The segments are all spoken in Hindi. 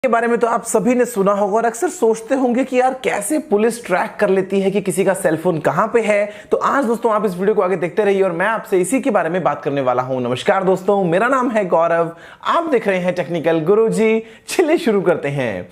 के बारे में तो आप सभी ने सुना होगा और अक्सर सोचते होंगे कि यार कैसे पुलिस ट्रैक कर लेती है कि किसी का सेलफोन कहां पे है। तो आज दोस्तों आप इस वीडियो को आगे देखते रहिए और मैं आपसे इसी के बारे में बात करने वाला हूं। नमस्कार दोस्तों, मेरा नाम है गौरव, आप देख रहे हैं टेक्निकल गुरुजी। चलिए शुरू करते हैं।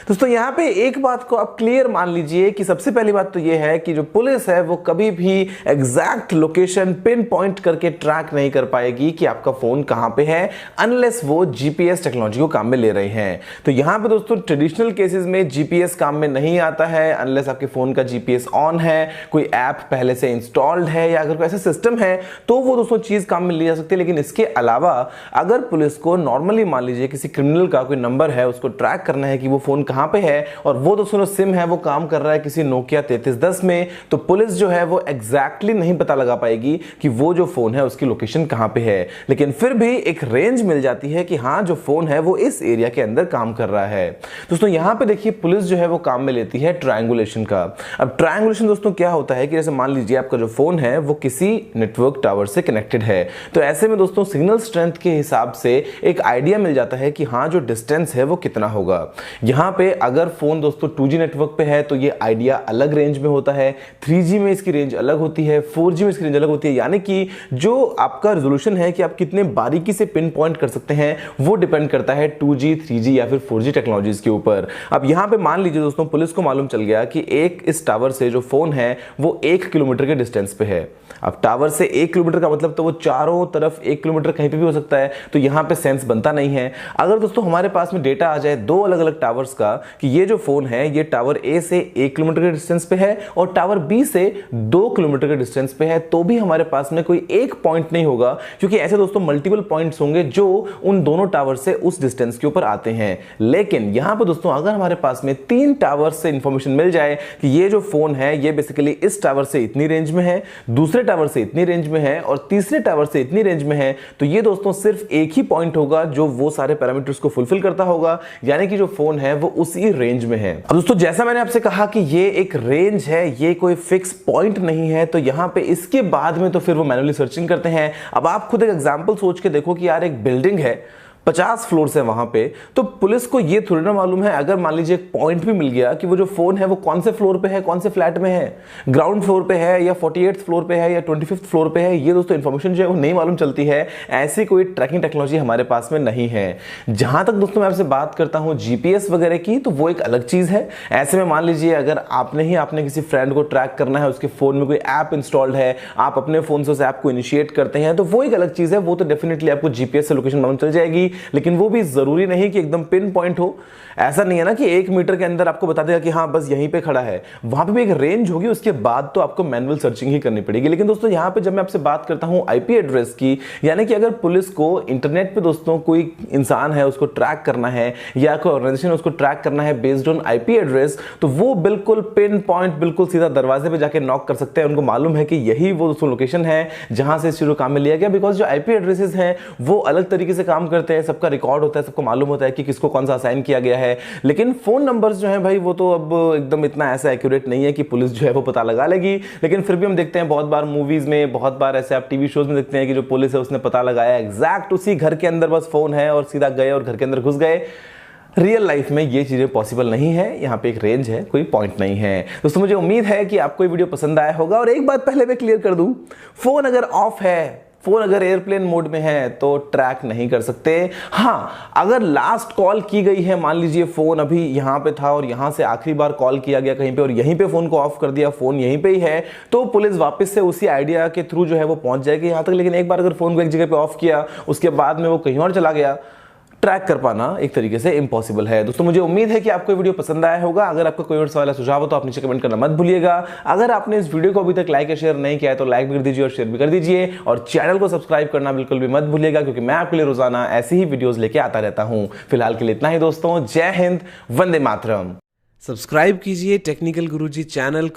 दोस्तों यहाँ पे एक बात को आप क्लियर मान लीजिए कि सबसे पहली बात तो ये है कि जो पुलिस है वो कभी भी एग्जैक्ट लोकेशन पिन पॉइंट करके ट्रैक नहीं कर पाएगी कि आपका फोन कहाँ पे है, अनलेस वो जीपीएस टेक्नोलॉजी को काम में ले रहे हैं। तो यहाँ पे दोस्तों ट्रेडिशनल केसेस में जीपीएस काम में नहीं आता है अनलेस आपके फोन का जीपीएस ऑन है, कोई ऐप पहले से इंस्टॉल्ड है या अगर कोई ऐसा सिस्टम है तो वो दोस्तों चीज काम में ली जा सकती है। लेकिन इसके अलावा अगर पुलिस को नॉर्मली मान लीजिए किसी क्रिमिनल का कोई नंबर है, उसको ट्रैक करना है कि वो फोन कहां पे है और वो दोस्तों सिम है वो काम कर रहा है किसी नोकिया 3310 में, तो पुलिस जो है वो एग्जैक्टली नहीं पता लगा पाएगी कि वो जो फोन है उसकी लोकेशन कहां पे है। लेकिन फिर भी एक रेंज मिल जाती है कि हाँ जो फोन है वो इस एरिया के अंदर काम कर रहा है। दोस्तों यहां पे देखिए पुलिस जो है वो काम में लेती है ट्रायंगुलेशन का। अब ट्रायंगुलेशन दोस्तों क्या होता है कि जैसे मान लीजिए आपका जो फोन है वो किसी नेटवर्क टावर से कनेक्टेड है, तो ऐसे में दोस्तों सिग्नल स्ट्रेंथ के हिसाब से एक आइडिया मिल जाता है कि हाँ जो डिस्टेंस है वो कितना होगा। यहां पे अगर फोन दोस्तों 2G नेटवर्क पे है तो ये आइडिया अलग रेंज में होता है, 3G में इसकी रेंज अलग होती है, 4G में इसकी रेंज अलग होती है। यानी कि जो आपका रेजोल्यूशन है कि आप कितने बारीकी से पिन पॉइंट कर सकते हैं वो डिपेंड करता है 2G, 3G या फिर 4G टेक्नोलॉजीज के ऊपर। अब यहां पे मान लीजिए दोस्तों पुलिस को मालूम चल गया कि एक इस टावर से जो फोन है वो 1 किलोमीटर के डिस्टेंस पे है। अब टावर से 1 किलोमीटर का मतलब तो वो चारों तरफ 1 किलोमीटर कहीं पे भी हो सकता है, तो यहां पे सेंस बनता नहीं है। अगर दोस्तों हमारे पास में डेटा आ जाए दो अलग अलग टावर्स का कि ये जो फोन है ये टावर ए से 1 किलोमीटर के डिस्टेंस पे है और टावर बी से 2 किलोमीटर के डिस्टेंस पे है, तो भी हमारे पास में कोई एक पॉइंट नहीं होगा, क्योंकि ऐसे दोस्तों मल्टीपल पॉइंट्स होंगे जो उन दोनों टावर से उस डिस्टेंस के ऊपर आते हैं। लेकिन यहां पर दोस्तों अगर हमारे पास में 3 टावर से इंफॉर्मेशन मिल जाए कि ये जो फोन है ये बेसिकली इस टावर से इतनी रेंज में है, दूसरे टावर से इतनी रेंज में है और तीसरे टावर से इतनी रेंज में है, तो ये दोस्तों सिर्फ एक ही पॉइंट होगा जो वो सारे पैरामीटर्स को फुलफिल करता होगा, यानी कि जो फोन है वो उसी रेंज में है। अब दोस्तों जैसा मैंने आपसे कहा कि ये एक रेंज है, ये कोई फिक्स पॉइंट नहीं है, तो यहां पे इसके बाद में तो फिर वो मैन्युअली सर्चिंग करते हैं। अब आप खुद एक एग्जांपल सोच के देखो कि यार एक बिल्डिंग है, 50 फ्लोर्स है वहां पे, तो पुलिस को ये थोड़ी ना मालूम है अगर मान लीजिए एक पॉइंट भी मिल गया कि वो जो फोन है वो कौन से फ्लोर पे है, कौन से फ्लैट में है, ग्राउंड फ्लोर पे है या 48th फ्लोर पे है या 25th फ्लोर पे है, ये दोस्तों इंफॉर्मेशन जो है वो नहीं मालूम चलती है। ऐसी कोई ट्रैकिंग टेक्नोलॉजी हमारे पास में नहीं है। जहां तक दोस्तों मैं आपसे बात करता हूं जीपीएस वगैरह की, तो वो एक अलग चीज है। ऐसे में मान लीजिए अगर आपने किसी फ्रेंड को ट्रैक करना है, उसके फोन में कोई ऐप इंस्टॉल्ड है, आप अपने फोन से उस ऐप को इनिशिएट करते हैं, तो वो एक अलग चीज है, वो तो डेफिनेटली आपको जीपीएस से लोकेशन मालूम चल जाएगी। लेकिन वो भी जरूरी नहीं कि एकदम पिन पॉइंट हो। ऐसा नहीं है ना कि 1 मीटर के अंदर आपको बता देगा कि हाँ बस यहीं पे खड़ा है, वहां पे भी एक रेंज होगी, उसके बाद तो आपको मैनुअल सर्चिंग ही करनी पड़ेगी। लेकिन दोस्तों यहां पे जब मैं आपसे बात करता हूं आईपी एड्रेस की, यानी कि अगर पुलिस को इंटरनेट पे दोस्तों कोई इंसान है उसको ट्रैक करना है या कोई ऑर्गेनाइजेशन उसको ट्रैक करना है बेस्ड ऑन आईपी एड्रेस, तो वो बिल्कुल पिन पॉइंट बिल्कुल सीधा दरवाजे पे जाके नॉक कर सकते हैं। उनको मालूम है कि यही वो दोस्तों लोकेशन है जहां से इस चीज को काम में लिया गया, बिकॉज जो आईपी एड्रेसेस हैं वो अलग तरीके से काम करते हैं, सबका रिकॉर्ड होता है, सबको मालूम होता है कि किसको कौन सा असाइन किया गया है। लेकिन फोन नंबर्स जो हैं भाई वो तो अब एकदम इतना ऐसा एक्यूरेट नहीं है कि पुलिस जो है वो पता लगा लेगी। लेकिन फिर भी हम देखते हैं बहुत बार मूवीज में, बहुत बार ऐसे आप टीवी शोज में देखते हैं कि जो पुलिस है उसने पता लगाया एग्जैक्ट उसी घर के अंदर बस फोन है और सीधा गए और घर के अंदर घुस गए। रियल लाइफ में ये चीजें पॉसिबल नहीं है, यहाँ पे एक रेंज है, कोई पॉइंट नहीं है। दोस्तों मुझे उम्मीद है कि आपको ये वीडियो पसंद आया होगा। और एक बात पहले मैं क्लियर कर दूं, फोन अगर ऑफ है, फोन अगर एयरप्लेन मोड में है तो ट्रैक नहीं कर सकते। हाँ अगर लास्ट कॉल की गई है, मान लीजिए फोन अभी यहां पे था और यहां से आखिरी बार कॉल किया गया कहीं पे और यहीं पे फोन को ऑफ कर दिया, फोन यहीं पे ही है, तो पुलिस वापस से उसी आइडिया के थ्रू जो है वो पहुंच जाएगी यहां तक। लेकिन एक बार अगर फोन को एक जगह पे ऑफ किया उसके बाद में वो कहीं और चला गया, ट्रैक कर पाना एक तरीके से इम्पॉसिबल है। दोस्तों मुझे उम्मीद है कि आपको ये वीडियो पसंद आया होगा। अगर आपका कोई और सवाल या सुझाव हो तो आप नीचे कमेंट करना मत भूलिएगा। अगर आपने इस वीडियो को अभी तक लाइक या शेयर नहीं किया है तो लाइक भी कर दीजिए और शेयर भी कर दीजिए, और चैनल को सब्सक्राइब करना बिल्कुल भी मत भूलिएगा, क्योंकि मैं आपके लिए रोजाना ऐसी ही वीडियोस लेके आता रहता हूं। फिलहाल के लिए इतना ही दोस्तों, जय हिंद, वंदे मातरम। सब्सक्राइब कीजिए टेक्निकल गुरुजी चैनल।